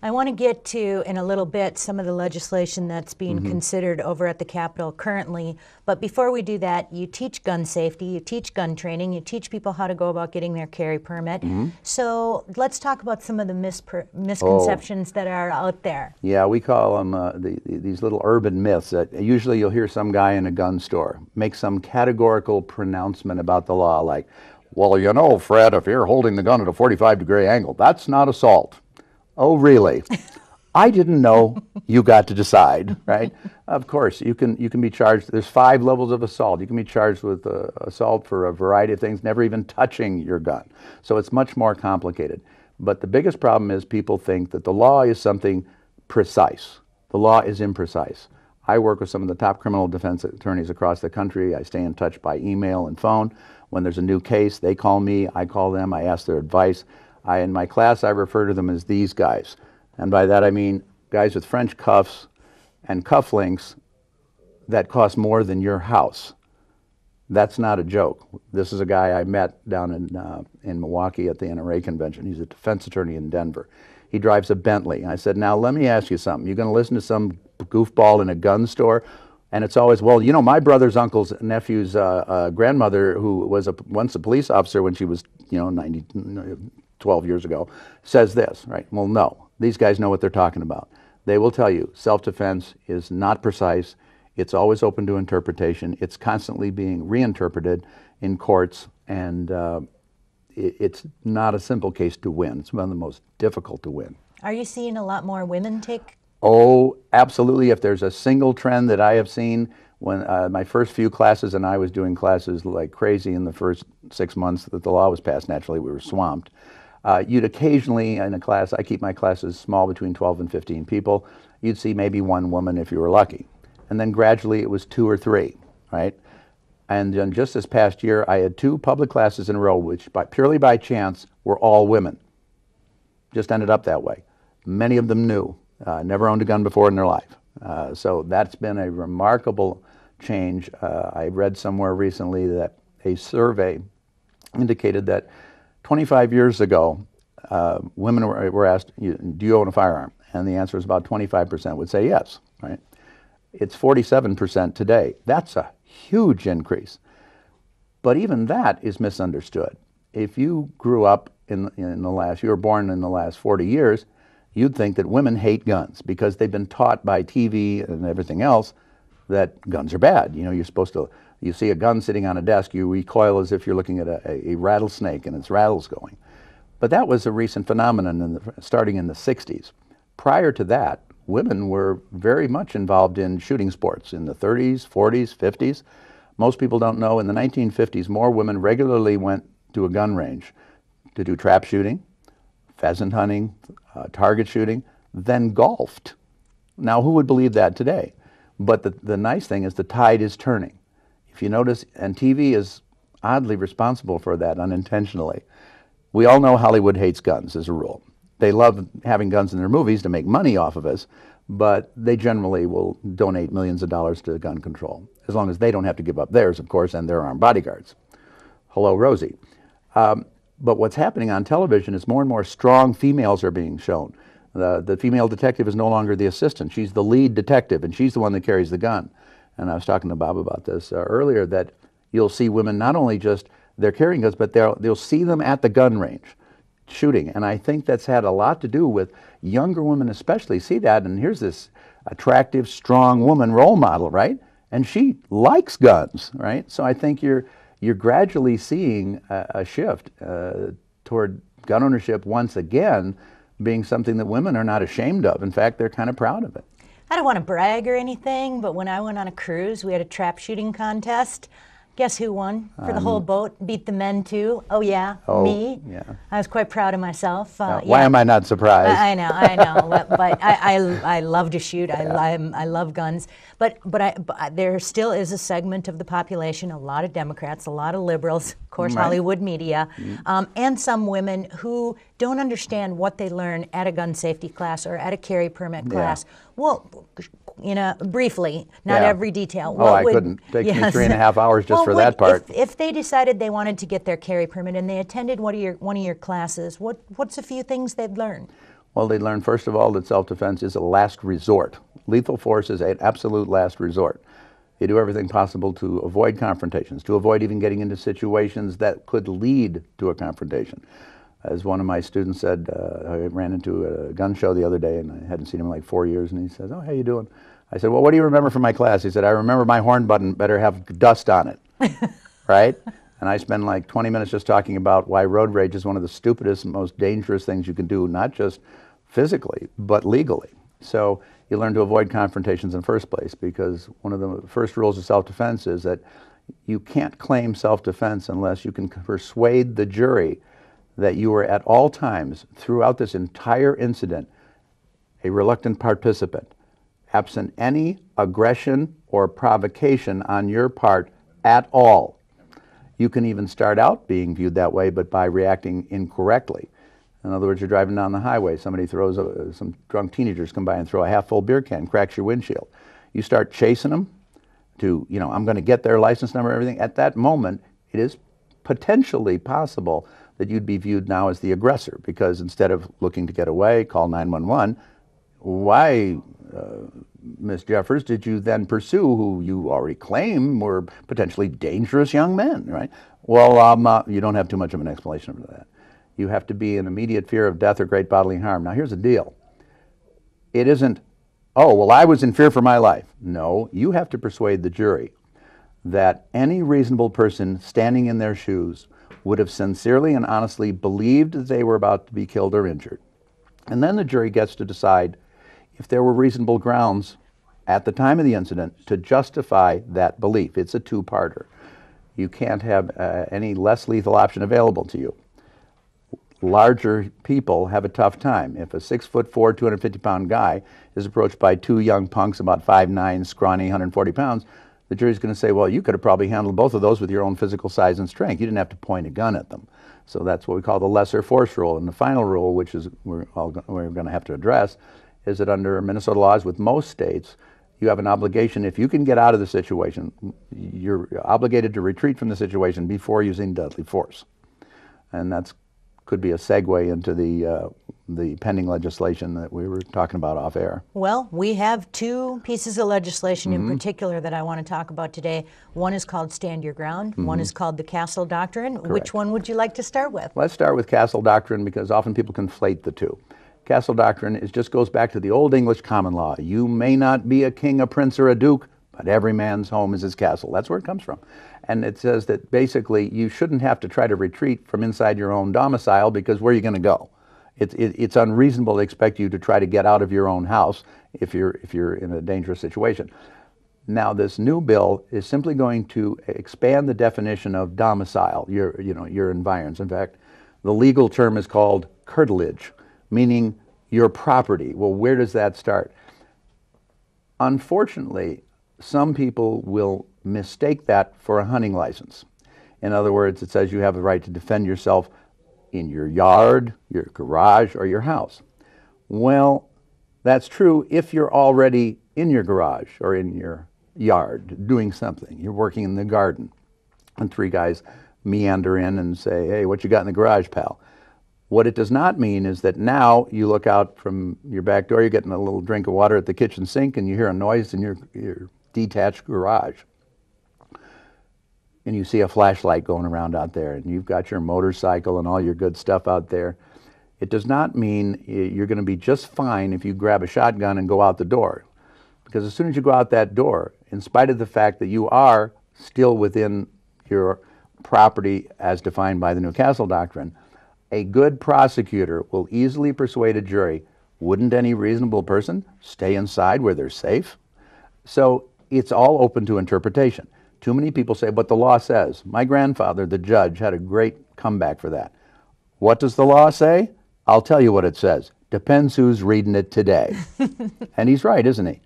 I want to get to, in a little bit, some of the legislation that's being considered over at the Capitol currently. But before we do that, you teach gun safety, you teach gun training, you teach people how to go about getting their carry permit. So let's talk about some of the misconceptions that are out there. Yeah, we call them these little urban myths. Usually you'll hear some guy in a gun store make some categorical pronouncement about the law, like, well, you know, Fred, if you're holding the gun at a 45-degree angle, that's not assault. Oh, really? I didn't know. You got to decide, right? Of course, you can be charged. There's 5 levels of assault. You can be charged with assault for a variety of things, never even touching your gun. So it's much more complicated. But the biggest problem is people think that the law is something precise. The law is imprecise. I work with some of the top criminal defense attorneys across the country. I stay in touch by email and phone. When there's a new case, they call me, I call them, I ask their advice. In my class, I refer to them as these guys. And by that I mean guys with French cuffs and cufflinks that cost more than your house. That's not a joke. This is a guy I met down in Milwaukee at the NRA convention. He's a defense attorney in Denver. He drives a Bentley. I said, now let me ask you something. You're going to listen to some goofball in a gun store? And it's always, well, you know, my brother's uncle's nephew's grandmother, who was once a police officer when she was, 12 years ago, says this, right? Well, no. These guys know what they're talking about. They will tell you self-defense is not precise. It's always open to interpretation. It's constantly being reinterpreted in courts, and it's not a simple case to win. It's one of the most difficult to win. Are you seeing a lot more women take? Oh, absolutely. If there's a single trend that I have seen, when my first few classes, and I was doing classes like crazy in the first 6 months that the law was passed, naturally we were swamped. You'd occasionally, in a class, I keep my classes small, between 12 and 15 people, you'd see maybe 1 woman if you were lucky. And then gradually it was 2 or 3, right? And then just this past year, I had 2 public classes in a row, which purely by chance were all women. Just ended up that way. Many of them new, never owned a gun before in their life. So that's been a remarkable change. I read somewhere recently that a survey indicated that 25 years ago, women were asked, do you own a firearm? And the answer is about 25% would say yes, right? It's 47% today. That's a huge increase. But even that is misunderstood. If you grew up you were born in the last 40 years, you'd think that women hate guns because they've been taught by TV and everything else that guns are bad. You know, you're supposed to, you see a gun sitting on a desk, you recoil as if you're looking at a rattlesnake and its rattles going. But that was a recent phenomenon starting in the 60s. Prior to that, women were very much involved in shooting sports in the 30s, 40s, 50s. Most people don't know, in the 1950s, more women regularly went to a gun range to do trap shooting, pheasant hunting, target shooting, than golfed. Now, who would believe that today? But the nice thing is the tide is turning. If you notice, and TV is oddly responsible for that unintentionally. We all know Hollywood hates guns as a rule. They love having guns in their movies to make money off of us, but they generally will donate millions of dollars to gun control, as long as they don't have to give up theirs, of course, and their armed bodyguards. Hello, Rosie. But what's happening on television is more and more strong females are being shown. The female detective is no longer the assistant. She's the lead detective, and she's the one that carries the gun. And I was talking to Bob about this earlier, that you'll see women not only just, they're carrying guns, but they'll see them at the gun range shooting. And I think that's had a lot to do with younger women especially see that, and here's this attractive, strong woman role model, right? And she likes guns, right? So I think you're gradually seeing a shift toward gun ownership once again being something that women are not ashamed of. In fact, they're kind of proud of it. I don't want to brag or anything, but when I went on a cruise, we had a trap shooting contest. Guess who won for the whole boat? Beat the men too. Oh yeah, me. Yeah. I was quite proud of myself. Why am I not surprised? I know. But I love to shoot. Yeah. I love guns. But there still is a segment of the population, a lot of Democrats, a lot of liberals, of course, right. Hollywood media, and some women who don't understand what they learn at a gun safety class or at a carry permit class. Well, you know, briefly, not every detail. I couldn't. Take me 3.5 hours just for that part. If they decided they wanted to get their carry permit and they attended one of your classes, what's a few things they'd learn? Well, they learn, first of all, that self-defense is a last resort. Lethal force is an absolute last resort. You do everything possible to avoid confrontations, to avoid even getting into situations that could lead to a confrontation. As one of my students said, I ran into a gun show the other day, and I hadn't seen him in like 4 years, and he says, "Oh, how you doing?" I said, "Well, what do you remember from my class?" He said, "I remember my horn button better have dust on it." Right? And I spend like 20 minutes just talking about why road rage is one of the stupidest and most dangerous things you can do, not just physically, but legally. So you learn to avoid confrontations in the first place, because one of the first rules of self-defense is that you can't claim self-defense unless you can persuade the jury that you were at all times throughout this entire incident a reluctant participant, absent any aggression or provocation on your part at all. You can even start out being viewed that way, but by reacting incorrectly. In other words, you're driving down the highway, somebody throws, some drunk teenagers come by and throw a half-full beer can, cracks your windshield. You start chasing them to, I'm going to get their license number and everything. At that moment, it is potentially possible that you'd be viewed now as the aggressor, because instead of looking to get away, call 911, why, Ms. Jeffers, did you then pursue who you already claim were potentially dangerous young men, right? Well, you don't have too much of an explanation for that. You have to be in immediate fear of death or great bodily harm. Now, here's the deal. It isn't, oh, well, I was in fear for my life. No, you have to persuade the jury that any reasonable person standing in their shoes would have sincerely and honestly believed that they were about to be killed or injured. And then the jury gets to decide if there were reasonable grounds at the time of the incident to justify that belief. It's a two-parter. You can't have any less lethal option available to you. Larger people have a tough time. If a 6'4", 250-pound guy is approached by two young punks about 5'9", scrawny, 140 pounds, the jury's going to say, well, you could have probably handled both of those with your own physical size and strength. You didn't have to point a gun at them. So that's what we call the lesser force rule. And the final rule, which is we're going to have to address, is that under Minnesota laws with most states, you have an obligation, if you can get out of the situation, you're obligated to retreat from the situation before using deadly force. And that's could be a segue into the pending legislation that we were talking about off air. Well, we have two pieces of legislation in particular that I want to talk about today. One is called Stand Your Ground. One is called the Caile Doctrine. Correct. Which one would you like to start with? Let's start with Caile Doctrine, because often people conflate the two. Caile Doctrine just goes back to the old English common law. You may not be a king, a prince, or a duke, but every man's home is his castle. That's where it comes from. And it says that basically you shouldn't have to try to retreat from inside your own domicile, because where are you going to go? It's unreasonable to expect you to try to get out of your own house if you're in a dangerous situation. Now, this new bill is simply going to expand the definition of domicile, your environs. In fact, the legal term is called curtilage, meaning your property. Well, where does that start? Unfortunately, some people will mistake that for a hunting license. In other words, it says you have the right to defend yourself in your yard, your garage, or your house. Well, that's true if you're already in your garage or in your yard doing something. You're working in the garden, and three guys meander in and say, hey, what you got in the garage, pal? What it does not mean is that now you look out from your back door, you're getting a little drink of water at the kitchen sink, and you hear a noise in your detached garage. And you see a flashlight going around out there, and you've got your motorcycle and all your good stuff out there. It does not mean you're going to be just fine if you grab a shotgun and go out the door. Because as soon as you go out that door, in spite of the fact that you are still within your property as defined by the new Caile Doctrine, a good prosecutor will easily persuade a jury, wouldn't any reasonable person stay inside where they're safe? So it's all open to interpretation. Too many people say, but the law says. My grandfather, the judge, had a great comeback for that. What does the law say? I'll tell you what it says. Depends who's reading it today. And he's right, isn't he?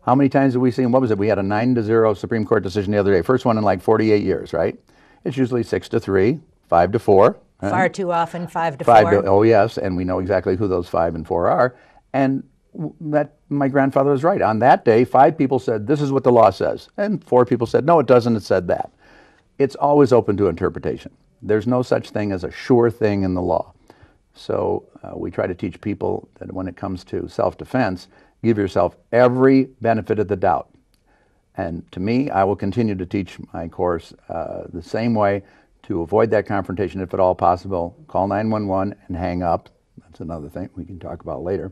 How many times have we seen, what was it? We had a 9-0 Supreme Court decision the other day. First one in like 48 years, right? It's usually 6-3, 5-4. Far too often, 5 to 4. Oh, yes, and we know exactly who those 5 and 4 are. And that my grandfather was right. On that day, 5 people said, this is what the law says. And 4 people said, no, it doesn't, it said that. It's always open to interpretation. There's no such thing as a sure thing in the law. So we try to teach people that when it comes to self-defense, give yourself every benefit of the doubt. And to me, I will continue to teach my course the same way to avoid that confrontation if at all possible. Call 911 and hang up. That's another thing we can talk about later.